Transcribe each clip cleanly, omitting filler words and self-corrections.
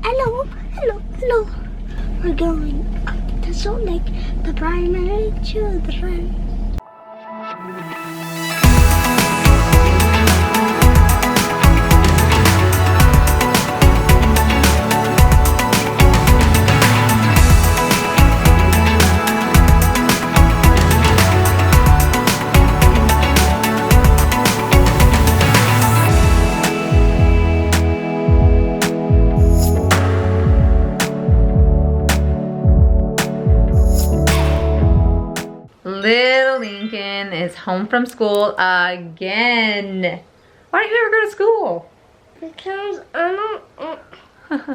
Hello, hello, hello. We're going up to Salt Lake, the primary children. Little Lincoln is home from school again. Why don't you ever go to school? Because I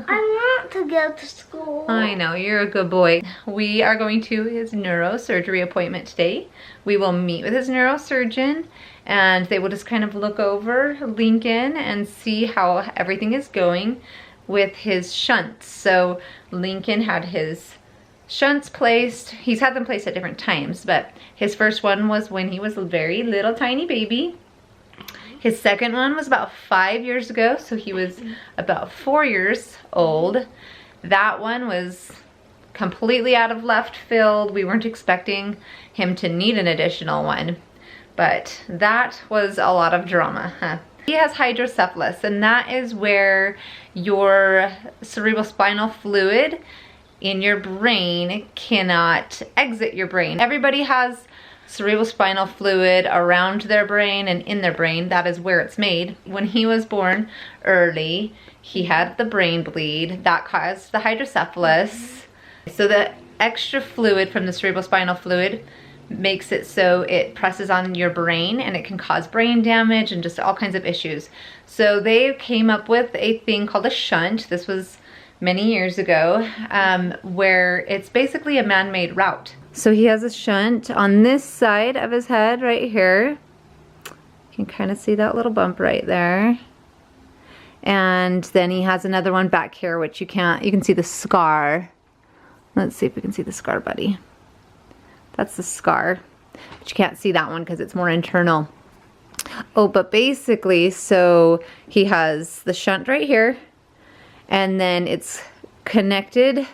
want to go to school. I know, you're a good boy. We are going to his neurosurgery appointment today. We will meet with his neurosurgeon and they will just kind of look over Lincoln and see how everything is going with his shunts. So Lincoln had his shunts placed. He's had them placed at different times, but his first one was when he was a very little tiny baby. His second one was about 5 years ago, so he was about 4 years old. That one was completely out of left field. We weren't expecting him to need an additional one, but that was a lot of drama, huh? He has hydrocephalus, and that is where your cerebrospinal fluid in your brain cannot exit your brain. Everybody has cerebrospinal fluid around their brain and in their brain. That is where it's made. When he was born early, he had the brain bleed. That caused the hydrocephalus. So the extra fluid from the cerebrospinal fluid makes it so it presses on your brain and it can cause brain damage and just all kinds of issues. So they came up with a thing called a shunt. This was many years ago, where it's basically a man-made route. So he has a shunt on this side of his head right here. You can kind of see that little bump right there. And then he has another one back here, which you can see the scar. Let's see if we can see the scar, buddy. That's the scar, but you can't see that one because it's more internal. Oh, but basically, so he has the shunt right here, and then it's connected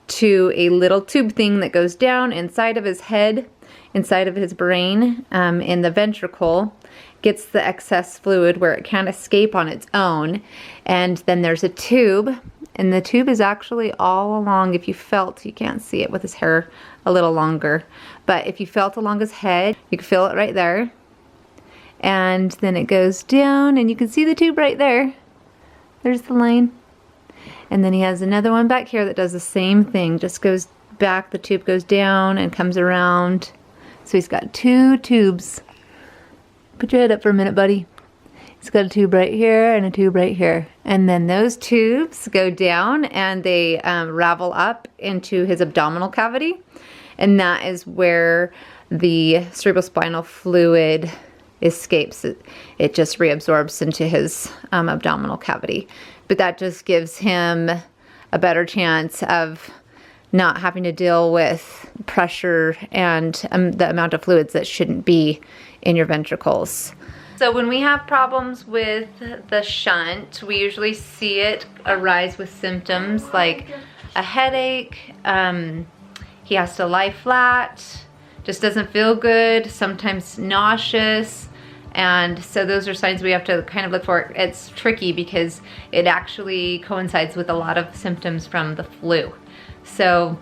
to a little tube thing that goes down inside of his head, inside of his brain, in the ventricle, gets the excess fluid where it can't escape on its own. And then there's a tube, and the tube is actually all along, if you felt, you can't see it with his hair a little longer, but if you felt along his head, you can feel it right there. And then it goes down, and you can see the tube right there. There's the line. And then he has another one back here that does the same thing, just goes back, the tube goes down and comes around. So he's got two tubes. Put your head up for a minute, buddy. He's got a tube right here and a tube right here. And then those tubes go down and they ravel up into his abdominal cavity. And that is where the cerebrospinal fluid escapes. It just reabsorbs into his abdominal cavity. But that just gives him a better chance of not having to deal with pressure and the amount of fluids that shouldn't be in your ventricles. So when we have problems with the shunt, we usually see it arise with symptoms like a headache, he has to lie flat, just doesn't feel good, sometimes nauseous. And so those are signs we have to kind of look for. It's tricky because it actually coincides with a lot of symptoms from the flu. So,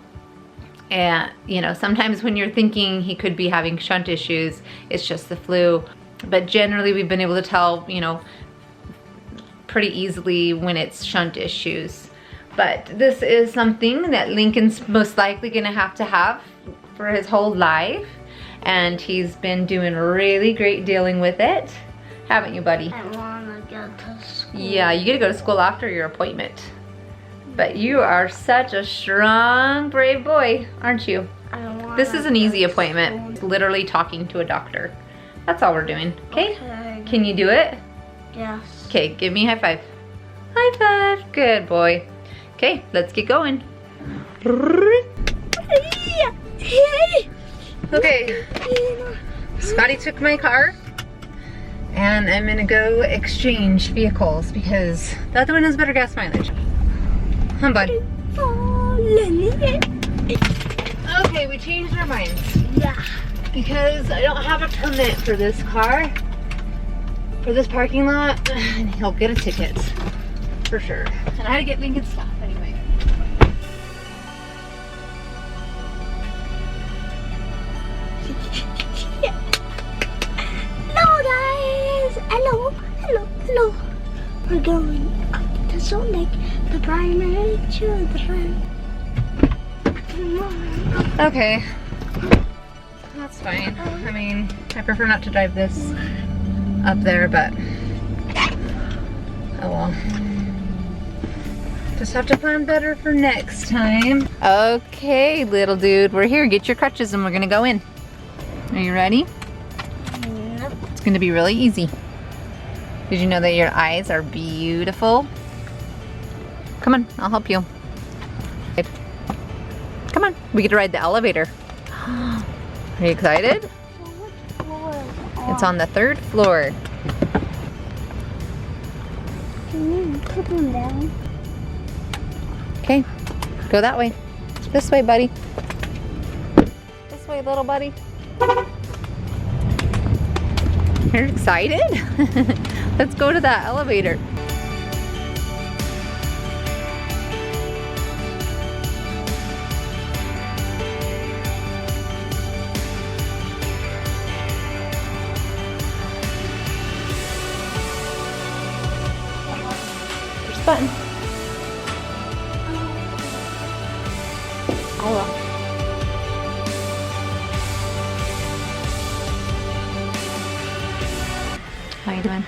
you know, sometimes when you're thinking he could be having shunt issues, it's just the flu. But generally we've been able to tell, you know, pretty easily when it's shunt issues. But this is something that Lincoln's most likely gonna have for his whole life. And he's been doing really great dealing with it. Haven't you, buddy? I wanna go to school. Yeah, you get to go to school after your appointment. But you are such a strong, brave boy, aren't you? This is an easy appointment. It's literally talking to a doctor. That's all we're doing, okay? Can you do it? Yes. Okay, give me a high five. High five, good boy. Okay, let's get going. Okay, Scotty took my car and I'm gonna go exchange vehicles because the other one has better gas mileage. Huh, bud? Falling. Okay, we changed our minds. Yeah. Because I don't have a permit for this car, for this parking lot, and he'll get a ticket. For sure. And I had to get Lincoln's stuff anyway. Hello guys! Hello. We're going up to Salt Lake, the primary children. Okay. That's fine. I mean, I prefer not to drive this up there, but oh well. Just have to plan better for next time. Okay, little dude, we're here. Get your crutches and we're gonna go in. Are you ready? Nope. It's gonna be really easy. Did you know that your eyes are beautiful? Come on, I'll help you. Come on, we get to ride the elevator. Are you excited? It's on the 3rd floor. Can you put them down? Okay, go that way. This way, buddy. This way, little buddy. You're excited? Let's go to that elevator. Push the button. Oh. How you doing?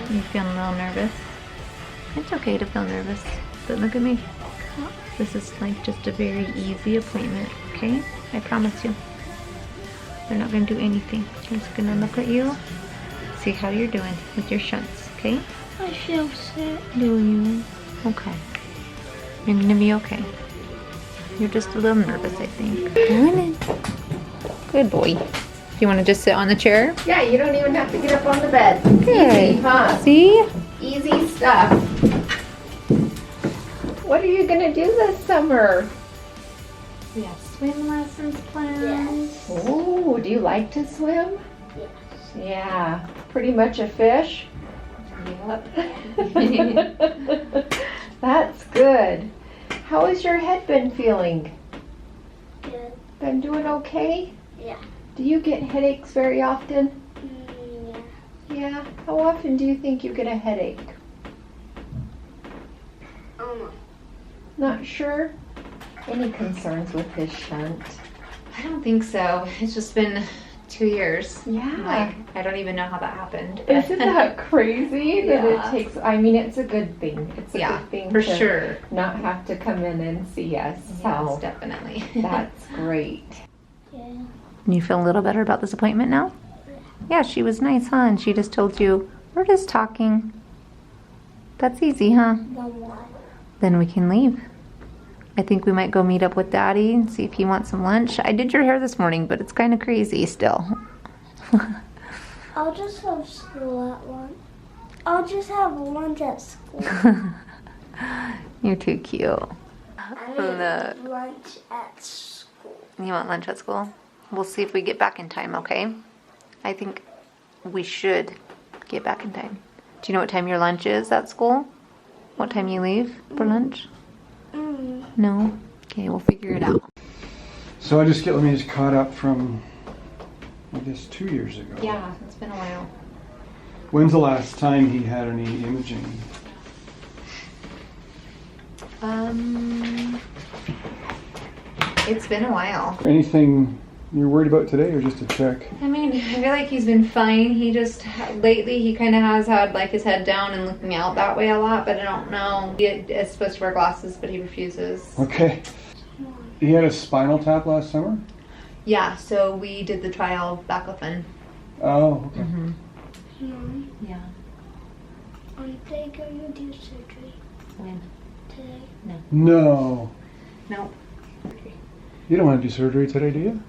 You feeling a little nervous? It's okay to feel nervous, but look at me. This is like just a very easy appointment, okay? I promise you. They're not gonna do anything. They're just gonna look at you, see how you're doing with your shunts, okay? I feel sick. Do you? Okay. You're gonna be okay. You're just a little nervous, I think. Come in. Good boy. Do you want to just sit on the chair? Yeah, you don't even have to get up on the bed. Good. Easy, huh? See? Easy stuff. What are you gonna do this summer? We have swim lessons planned. Yes. Oh, do you like to swim? Yes. Yeah, pretty much a fish. Yep. That's good. How has your head been feeling? Good. Been doing okay? Yeah. Do you get headaches very often? Yeah. Yeah. How often do you think you get a headache? Not sure. Any concerns with this shunt? I don't think so. It's just been 2 years. Yeah. Like, I don't even know how that happened. Isn't that crazy that Yeah. it takes, I mean, it's a good thing. It's a Yeah, good thing for to sure. not have to come in and see us. Yes, So definitely. that's great. Yeah. You feel a little better about this appointment now? Yeah, she was nice, huh? And she just told you, we're just talking. That's easy, huh? Then what? Then we can leave. I think we might go meet up with Daddy and see if he wants some lunch. I did your hair this morning, but it's kind of crazy still. I'll just have school at lunch. I'll just have lunch at school. You're too cute. I Look. need lunch at school. You want lunch at school? We'll see if we get back in time, okay? I think we should get back in time. Do you know what time your lunch is at school? What time you leave for lunch? No? Okay, we'll figure it out. So I just get caught up from, I guess, 2 years ago. Yeah, it's been a while. When's the last time he had any imaging? It's been a while. Anything you're worried about today, or just a check? I mean, I feel like he's been fine. He just, lately, he kind of has had like his head down and looking out that way a lot, but I don't know. He is supposed to wear glasses, but he refuses. Okay. He had a spinal tap last summer? Yeah, so we did the trial baclofen. Oh, okay. Mom, Yeah. aren't they going to do surgery When? today? No. No. You don't want to do surgery today, do you?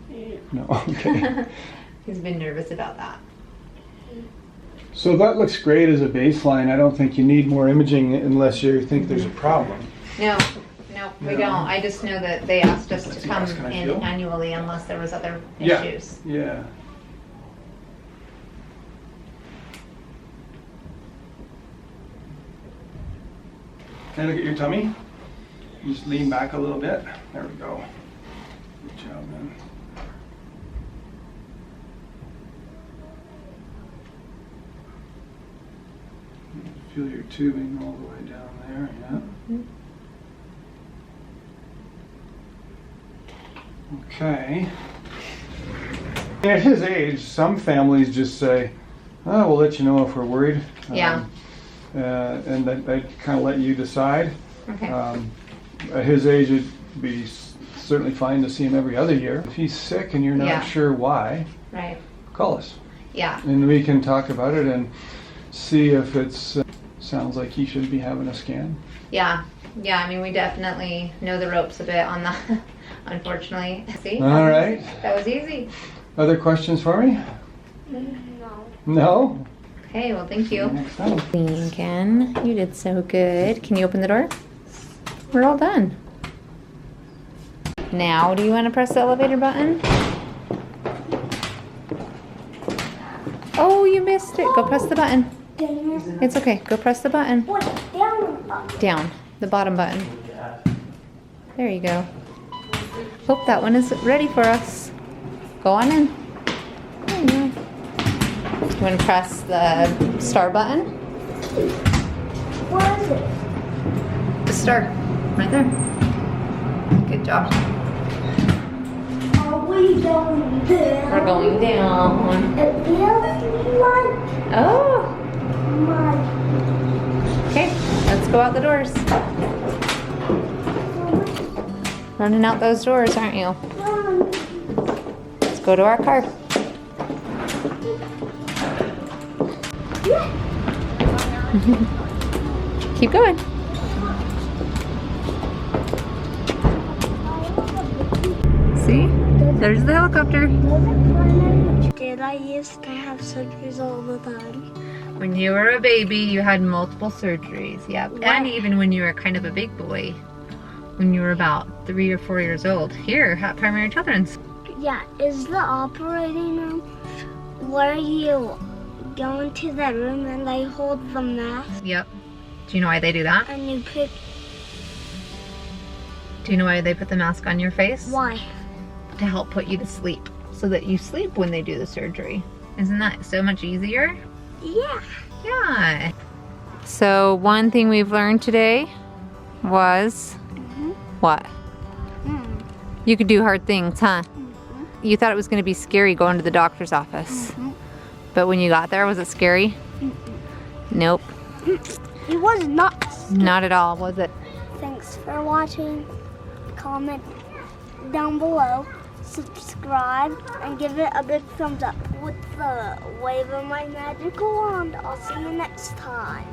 No. Okay. He's been nervous about that. So that looks great as a baseline. I don't think you need more imaging unless you think there's a problem. No, we No. don't. I just know that they asked us to Let's see, come can I in feel? annually unless there was other Yeah. issues. Yeah. Can I look at your tummy? Just lean back a little bit. There we go. Good job, man. Feel your tubing all the way down there, yeah. Okay. At his age, some families just say, "Oh, we'll let you know if we're worried." Yeah. And they kind of let you decide. Okay. At his age, it'd be certainly fine to see him every other year. If he's sick and you're not Yeah. sure why, Right. call us. Yeah. And we can talk about it and see if it's sounds like he should be having a scan. Yeah. Yeah. I mean, we definitely know the ropes a bit on that. Unfortunately. See? All right. That was easy. Other questions for me? No. No? Okay. Well, thank you. Next time. Lincoln, you did so good. Can you open the door? We're all done. Now, do you want to press the elevator button? Oh, you missed it. Go press the button. It's okay. Go press the button. Wait, down. Down. The bottom button. There you go. Hope that one is ready for us. Go on in. There you go. You want to press the star button? Where is it? The star. Right there. Good job. Are we going down? We're going down. It feels like Oh. my. Okay, let's go out the doors. Running out those doors, aren't you? Let's go to our car. Keep going. See? There's the helicopter. Did I used to have surgeries all the time? When you were a baby, you had multiple surgeries. Yep. What? And even when you were kind of a big boy, when you were about 3 or 4 years old. Here at Primary Children's. Yeah, is the operating room where you go into that room and they hold the mask Yep. Do you know why they do that? and you pick Do you know why they put the mask on your face? why? To help put you to sleep. So that you sleep when they do the surgery. Isn't that so much easier? Yeah. Yeah. So one thing we've learned today was what? You could do hard things, huh? You thought it was going to be scary going to the doctor's office. But when you got there, was it scary? Nope. It was not. Not at all, was it? Thanks for watching. Comment down below. Subscribe and give it a big thumbs up with the wave of my magical wand. I'll see you next time.